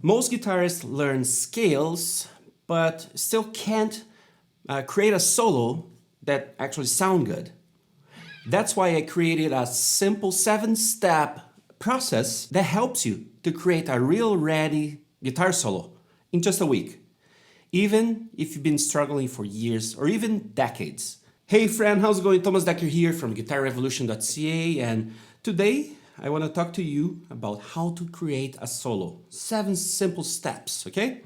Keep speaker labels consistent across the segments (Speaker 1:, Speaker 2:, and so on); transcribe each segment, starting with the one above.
Speaker 1: Most guitarists learn scales, but still can't create a solo that actually sound good. That's why I created a simple 7-step process that helps you to create a real ready guitar solo in just a week, even if you've been struggling for years or even decades. Hey friend, how's it going? Thomas Dekker here from GuitarRevolution.ca, and today I want to talk to you about how to create a solo. 7 simple steps, okay?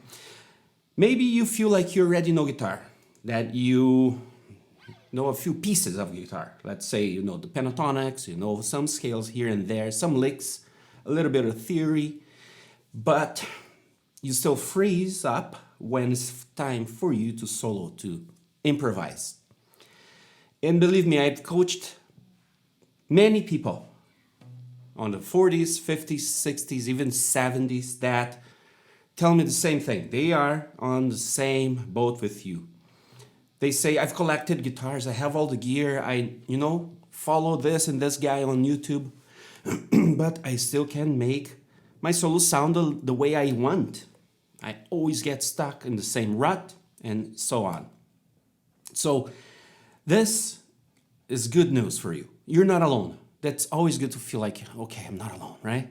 Speaker 1: Maybe you feel like you already know guitar, that you know a few pieces of guitar. Let's say you know the pentatonics, you know some scales here and there, some licks, a little bit of theory, but you still freeze up when it's time for you to solo, to improvise. And believe me, I've coached many people on the 40s, 50s, 60s, even 70s that tell me the same thing. They are on the same boat with you. They say, I've collected guitars, I have all the gear, I follow this and this guy on YouTube, but I still can't make my solo sound the way I want. I always get stuck in the same rut and so on. So this is good news for you. You're not alone. That's always good to feel like, okay, I'm not alone, right?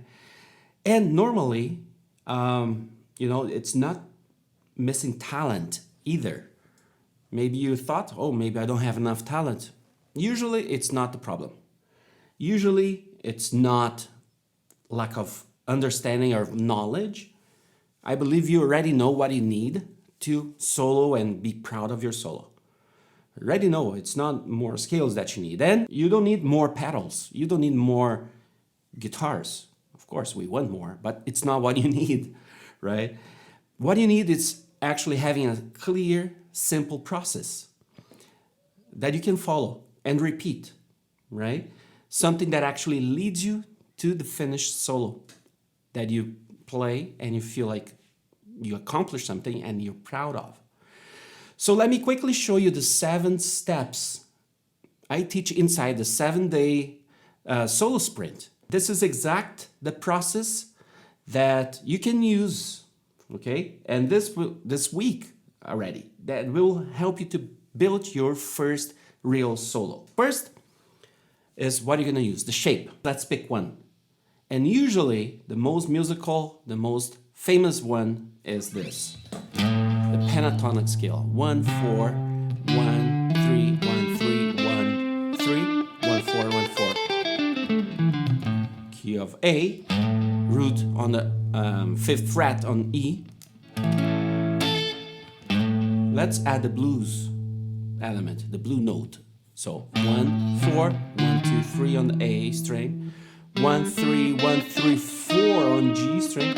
Speaker 1: And normally, it's not missing talent either. Maybe you thought, oh, maybe I don't have enough talent. Usually it's not the problem. Usually it's not lack of understanding or knowledge. I believe you already know what you need to solo and be proud of your solo. Already know it's not more scales that you need. And you don't need more pedals. You don't need more guitars. Of course, we want more, but it's not what you need, right? What you need is actually having a clear, simple process that you can follow and repeat, right? Something that actually leads you to the finished solo that you play and you feel like you accomplished something and you're proud of. So let me quickly show you the 7 steps I teach inside the 7-day solo sprint. This is the process that you can use, okay? And this week already, that will help you to build your first real solo. First is what you're gonna use, the shape. Let's pick one. And usually the most musical, the most famous one is this. The pentatonic scale. 1, 4, 1, 3, 1, 3, 1, 3, 1, 4, 1, 4. Key of A, root on the 5th fret on E. Let's add the blues element, the blue note. So 1, 4, 1, 2, 3 on the A string, 1, 3, 1, 3, 4 on G string,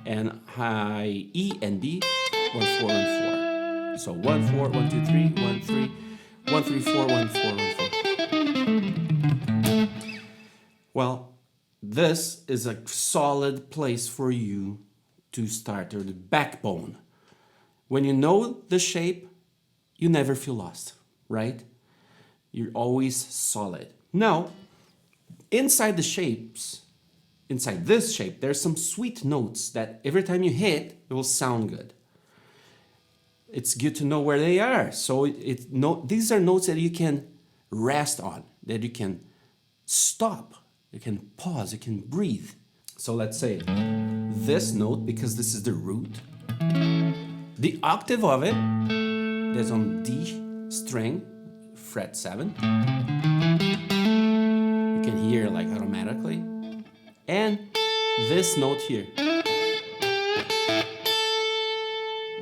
Speaker 1: and high E and B, 1, 4, 1, 4. So 1, 4, 1, 2, 3, 1, 3, 1, 3, 4, 1, 4, 1, 4. Well, this is a solid place for you to start, or the backbone. When you know the shape, you never feel lost, right? You're always solid. Now, inside the shapes, inside this shape, there's some sweet notes that every time you hit, it will sound good. It's good to know where they are. So these are notes that you can rest on, that you can stop, you can pause, you can breathe. So let's say this note, because this is the root, the octave of it, that's on D string, fret 7. You can hear like automatically. And this note here.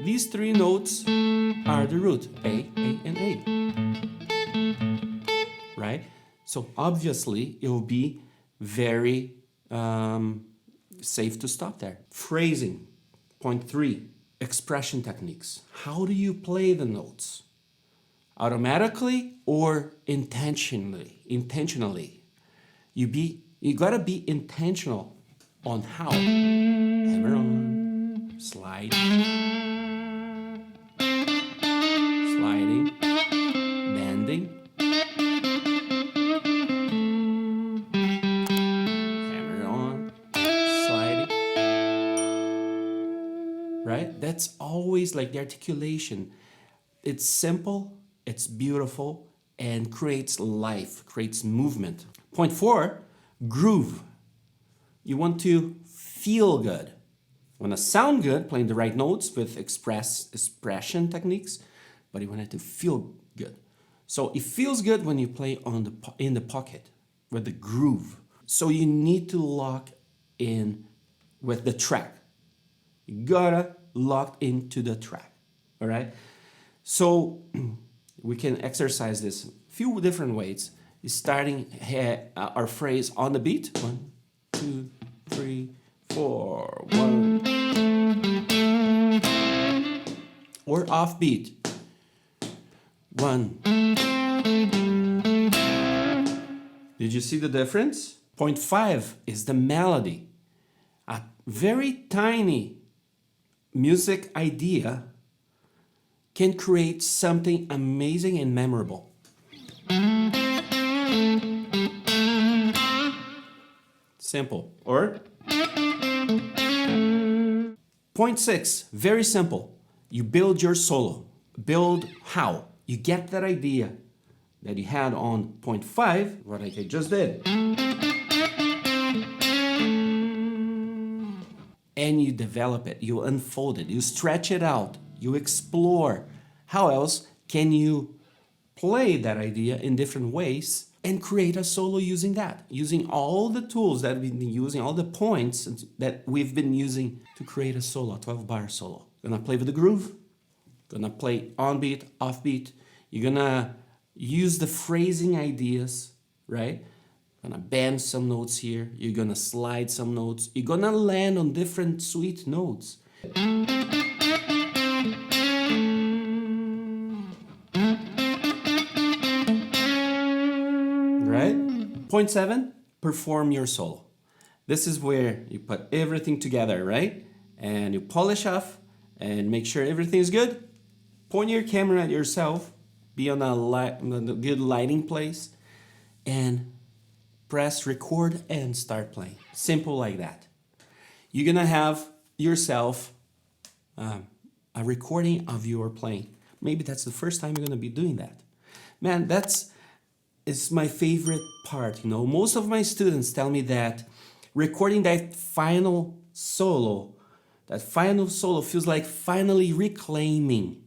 Speaker 1: These 3 notes are the root, A, and A. Right? So obviously it will be very safe to stop there. Phrasing, point 3, expression techniques. How do you play the notes? Automatically or intentionally? You gotta be intentional on how. Hammer on, sliding, bending, hammer on, right? That's always like the articulation. It's simple, it's beautiful, and creates life, creates movement. Point 4, groove. You want to feel good. You want to sound good, playing the right notes with expression techniques, but you want it to feel good. So it feels good when you play in the pocket with the groove. So you need to lock in with the track. You gotta lock into the track, all right? So we can exercise this a few different ways. Starting our phrase on the beat. 1, 2, 3, 4. 1. Or off beat. 1. Did you see the difference? Point 5 is the melody. A very tiny music idea can create something amazing and memorable. Simple. Or point 6, very simple. You build your solo. Build how? You get that idea that you had on point 5, what I just did. And you develop it, you unfold it, you stretch it out, you explore. How else can you play that idea in different ways and create a solo using that? Using all the tools that we've been using, all the points that we've been using to create a solo, a 12-bar solo. Gonna play with the groove, gonna play on beat, off beat. You're gonna use the phrasing ideas, right? Gonna bend some notes here. You're gonna slide some notes. You're gonna land on different sweet notes. Right? Point 7, perform your solo. This is where you put everything together, right? And you polish off and make sure everything is good. Point your camera at yourself. Be on a good lighting place. And press record and start playing. Simple like that. You're gonna have yourself a recording of your playing. Maybe that's the first time you're gonna be doing that. Man, it's my favorite part. You know, most of my students tell me that recording that final solo feels like finally reclaiming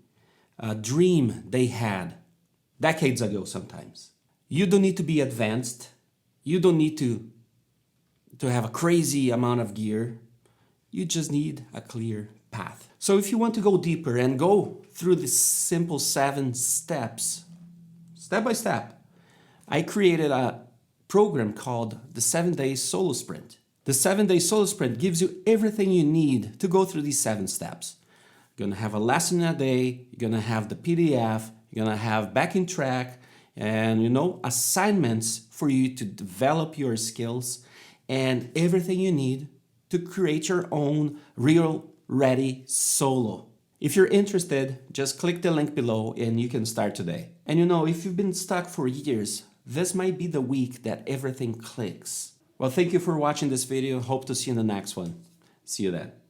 Speaker 1: a dream they had decades ago sometimes. You don't need to be advanced. You don't need to have a crazy amount of gear. You just need a clear path. So if you want to go deeper and go through the simple 7 steps, step by step, I created a program called the 7-Day Solo Sprint. The 7-Day Solo Sprint gives you everything you need to go through these 7 steps. You're gonna have a lesson a day, you're gonna have the PDF, you're gonna have backing track, and assignments for you to develop your skills and everything you need to create your own real ready solo. If you're interested, just click the link below and you can start today. And if you've been stuck for years, this might be the week that everything clicks. Well, thank you for watching this video. Hope to see you in the next one. See you then.